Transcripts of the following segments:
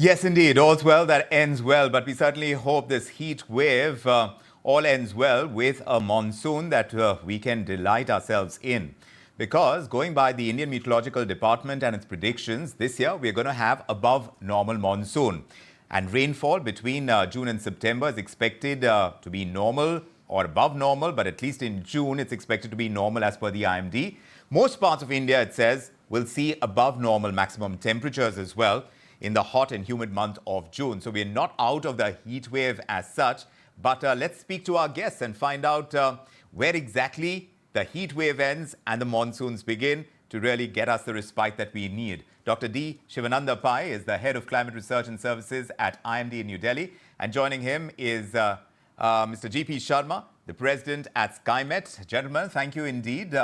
Yes, indeed. All's well that ends well. But we certainly hope this heat wave all ends well with a monsoon that we can delight ourselves in. Because going by the Indian Meteorological Department and its predictions, this year we're going to have above normal monsoon. And rainfall between June and September is expected to be normal or above normal, but at least in June it's expected to be normal as per the IMD. Most parts of India, it says, will see above normal maximum temperatures as well in the hot and humid month of June. So we're not out of the heat wave as such, but let's speak to our guests and find out where exactly the heat wave ends and the monsoons begin to really get us the respite that we need. Dr. D. Sivananda Pai is the head of climate research and services at IMD in New Delhi, and joining him is Mr. GP Sharma, the president at Skymet. Gentlemen, thank you indeed.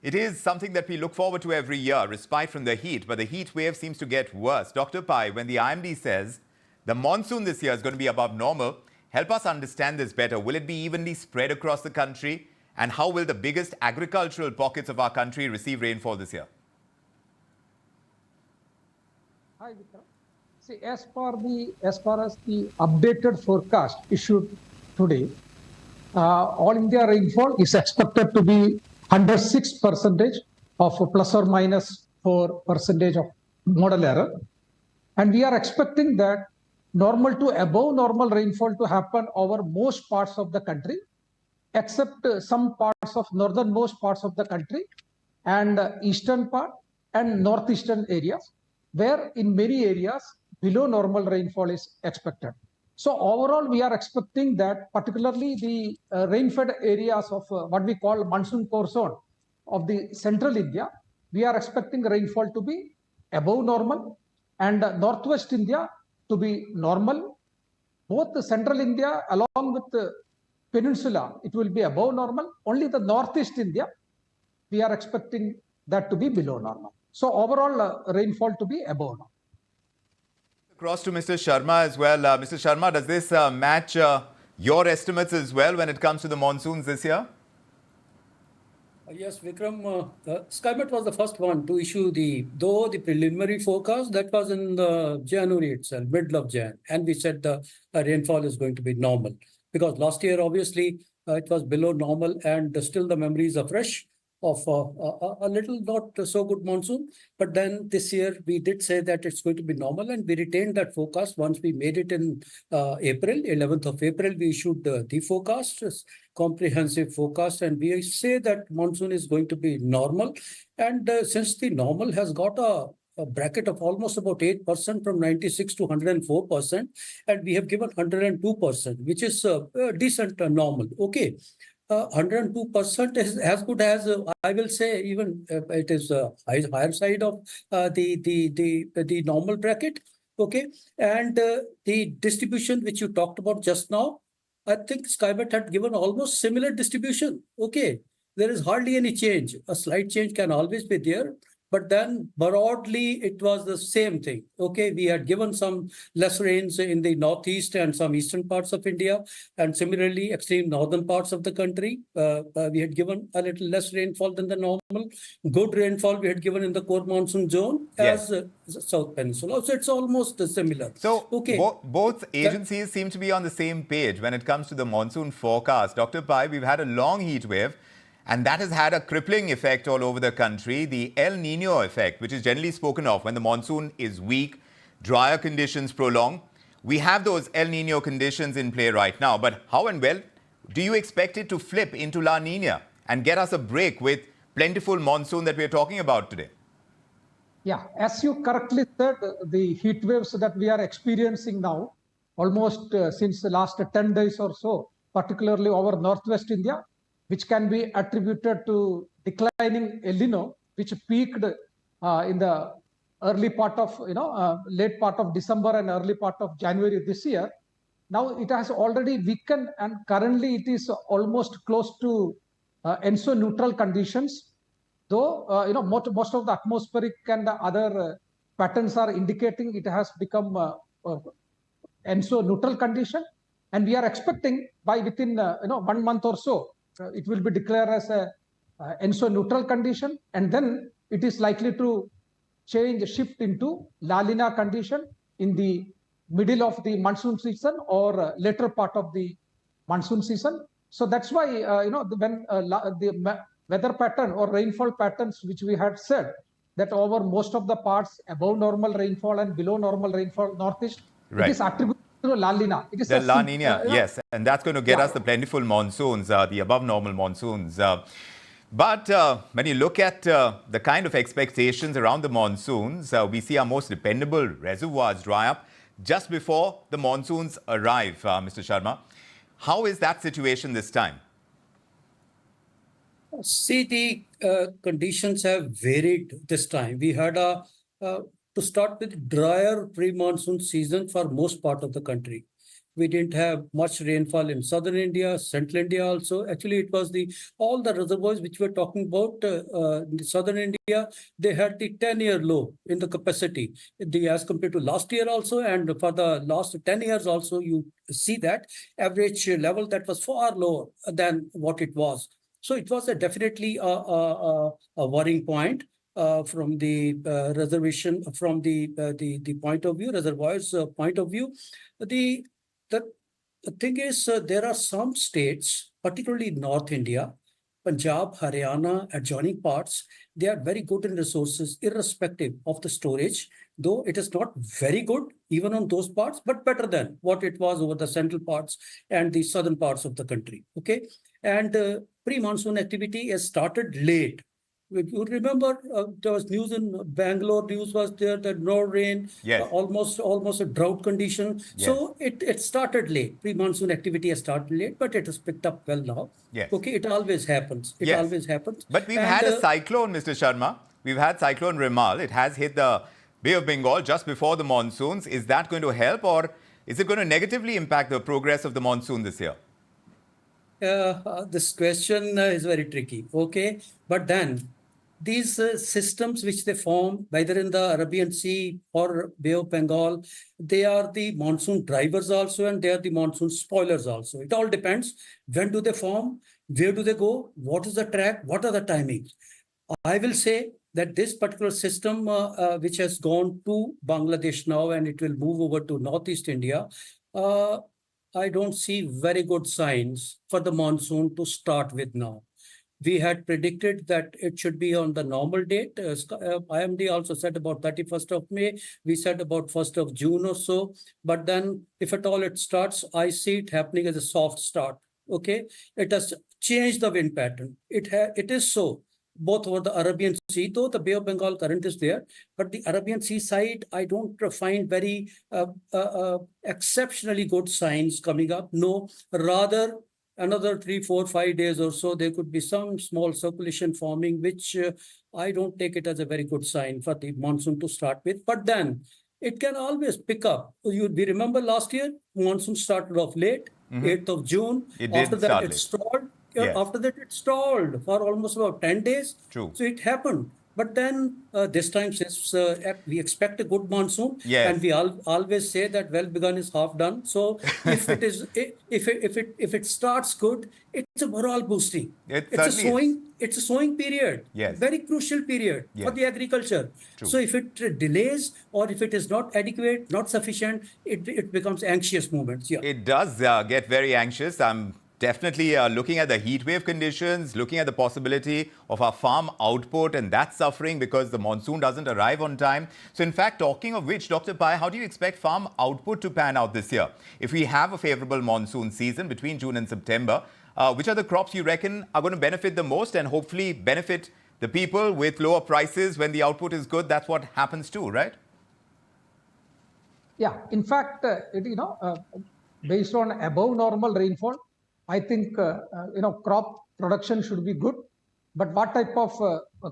It is something that we look forward to every year, respite from the heat, but the heat wave seems to get worse. Dr. Pai, when the IMD says the monsoon this year is going to be above normal, help us understand this better. Will it be evenly spread across the country? And how will the biggest agricultural pockets of our country receive rainfall this year? Hi, Vikram. See, as far as the updated forecast issued today, all India rainfall is expected to be 106% of plus or minus 4% of model error. And we are expecting that normal to above normal rainfall to happen over most parts of the country, except some parts of northernmost parts of the country and eastern part and northeastern areas, where in many areas below normal rainfall is expected. So overall, we are expecting that particularly the rain-fed areas of what we call monsoon core zone of the central India, we are expecting rainfall to be above normal, and northwest India to be normal. Both the central India along with the peninsula, it will be above normal. Only the northeast India, we are expecting that to be below normal. So overall rainfall to be above normal. Across to Mr. Sharma as well. Mr. Sharma, does this match your estimates as well when it comes to the monsoons this year? Yes, Vikram, Skymet was the first one to issue the preliminary forecast. That was in January itself, middle of Jan. And we said the rainfall is going to be normal. Because last year, obviously, it was below normal, and still the memories are fresh of a little not so good monsoon. But then this year, we did say that it's going to be normal, and we retained that forecast once we made it in April, 11th of April. We issued the forecast, comprehensive forecast, and we say that monsoon is going to be normal. And since the normal has got a bracket of almost about 8% from 96 to 104%, and we have given 102%, which is decent normal. Okay. 102% is as good as I will say, even it is higher side of the normal bracket. Okay, and the distribution which you talked about just now, I think Skymet had given almost similar distribution. Okay, there is hardly any change. A slight change can always be there. But then broadly, it was the same thing. Okay, we had given some less rains in the northeast and some eastern parts of India, and similarly, extreme northern parts of the country. We had given a little less rainfall than the normal. Good rainfall we had given in the core monsoon zone as South Peninsula. So it's almost similar. So okay, both agencies seem to be on the same page when it comes to the monsoon forecast. Dr. Pai, we've had a long heat wave, and that has had a crippling effect all over the country. The El Nino effect, which is generally spoken of when the monsoon is weak, drier conditions prolong. We have those El Nino conditions in play right now. But how and well do you expect it to flip into La Nina and get us a break with plentiful monsoon that we're talking about today? Yeah, as you correctly said, the heat waves that we are experiencing now, almost since the last 10 days or so, particularly over northwest India, which can be attributed to declining El Nino, which peaked in the early part of, late part of December and early part of January this year. Now it has already weakened, and currently it is almost close to ENSO neutral conditions. Though, most of the atmospheric and the other patterns are indicating it has become ENSO neutral condition. And we are expecting by within, 1 month or so, it will be declared as a ENSO neutral condition, and then it is likely to shift into La Nina condition in the middle of the monsoon season or later part of the monsoon season. So that's why, when the weather pattern or rainfall patterns, which we had said, that over most of the parts above normal rainfall and below normal rainfall northeast, it Right. is attributed to La Nina. It is The a La Nina, yes, and that's going to get yeah. us the plentiful monsoons, the above normal monsoons. But when you look at the kind of expectations around the monsoons, we see our most dependable reservoirs dry up just before the monsoons arrive, Mr. Sharma. How is that situation this time? See, the conditions have varied this time. We had to start with drier pre-monsoon season for most part of the country. We didn't have much rainfall in southern India, central India also. Actually, it was all the reservoirs which we're talking about in southern India, they had the 10-year low in the capacity. As compared to last year also, and for the last 10 years also, you see that average level that was far lower than what it was. So it was definitely a worrying point from the reservation, from the point of view, reservoirs point of view. The thing is, there are some states, particularly North India, Punjab, Haryana, adjoining parts, they are very good in resources, irrespective of the storage, though it is not very good even on those parts, but better than what it was over the central parts and the southern parts of the country. Okay, and pre-monsoon activity has started late. If you remember, there was news in Bangalore. News was there that no rain, Yes. almost a drought condition. Yes. So it started late. Pre-monsoon activity has started late, but it has picked up well now. Yes. Okay, it always happens. It Yes. always happens. But we've And, had a cyclone, Mr. Sharma. We've had cyclone Remal. It has hit the Bay of Bengal just before the monsoons. Is that going to help, or is it going to negatively impact the progress of the monsoon this year? This question is very tricky. Okay, but then these systems which they form, whether in the Arabian Sea or Bay of Bengal, they are the monsoon drivers also, and they are the monsoon spoilers also. It all depends. When do they form? Where do they go? What is the track? What are the timings? I will say that this particular system, which has gone to Bangladesh now, and it will move over to Northeast India, I don't see very good signs for the monsoon to start with now. We had predicted that it should be on the normal date. IMD also said about 31st of May. We said about 1st of June or so. But then if at all it starts, I see it happening as a soft start. Okay, it has changed the wind pattern. It is so. Both over the Arabian Sea, though the Bay of Bengal current is there, but the Arabian Sea side, I don't find very exceptionally good signs coming up. No, rather another 3, 4, 5 days or so, there could be some small circulation forming, which I don't take it as a very good sign for the monsoon to start with. But then it can always pick up. We remember last year, monsoon started off late, 8th of June. It did After that, start it late. stalled. Yes. After that, it stalled for almost about 10 days. True. So it happened. But then this time, since we expect a good monsoon, Yes. and we always say that well begun is half done. So if it is, if it starts good, it's a morale boosting. It certainly is. It's a sowing period. Yes. Very crucial period Yes. for the agriculture. True. So if it delays or if it is not adequate, not sufficient, it becomes anxious moments. Yeah. It does get very anxious. I'm definitely looking at the heat wave conditions, looking at the possibility of our farm output, and that's suffering because the monsoon doesn't arrive on time. So in fact, talking of which, Dr. Pai, how do you expect farm output to pan out this year? If we have a favorable monsoon season between June and September, which are the crops you reckon are going to benefit the most and hopefully benefit the people with lower prices when the output is good? That's what happens too, right? Yeah, in fact, based on above normal rainfall, I think crop production should be good. But what type of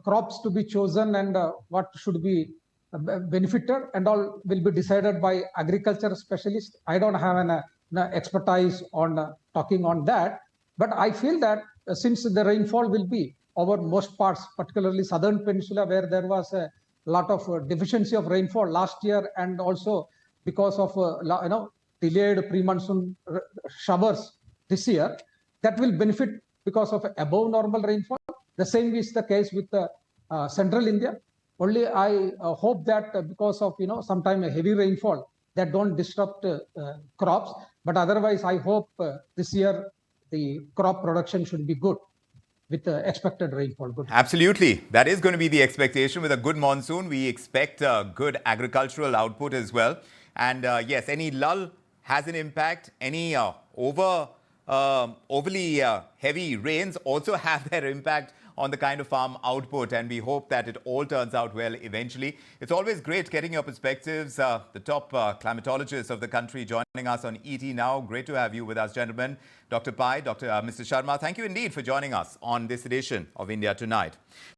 crops to be chosen and what should be benefited and all will be decided by agriculture specialists. I don't have an expertise on talking on that. But I feel that since the rainfall will be over most parts, particularly southern peninsula, where there was a lot of deficiency of rainfall last year, and also because of delayed pre-monsoon showers this year, that will benefit because of above normal rainfall. The same is the case with central India. Only I hope that because of sometime a heavy rainfall that don't disrupt crops. But otherwise, I hope this year the crop production should be good with expected rainfall. Good. Absolutely. That is going to be the expectation. With a good monsoon, we expect good agricultural output as well. And yes, any lull has an impact. Any overly heavy rains also have their impact on the kind of farm output, and we hope that it all turns out well eventually. It's always great getting your perspectives. The top climatologists of the country joining us on ET Now. Great to have you with us, gentlemen. Dr. Pai, Mr. Sharma, thank you indeed for joining us on this edition of India Tonight.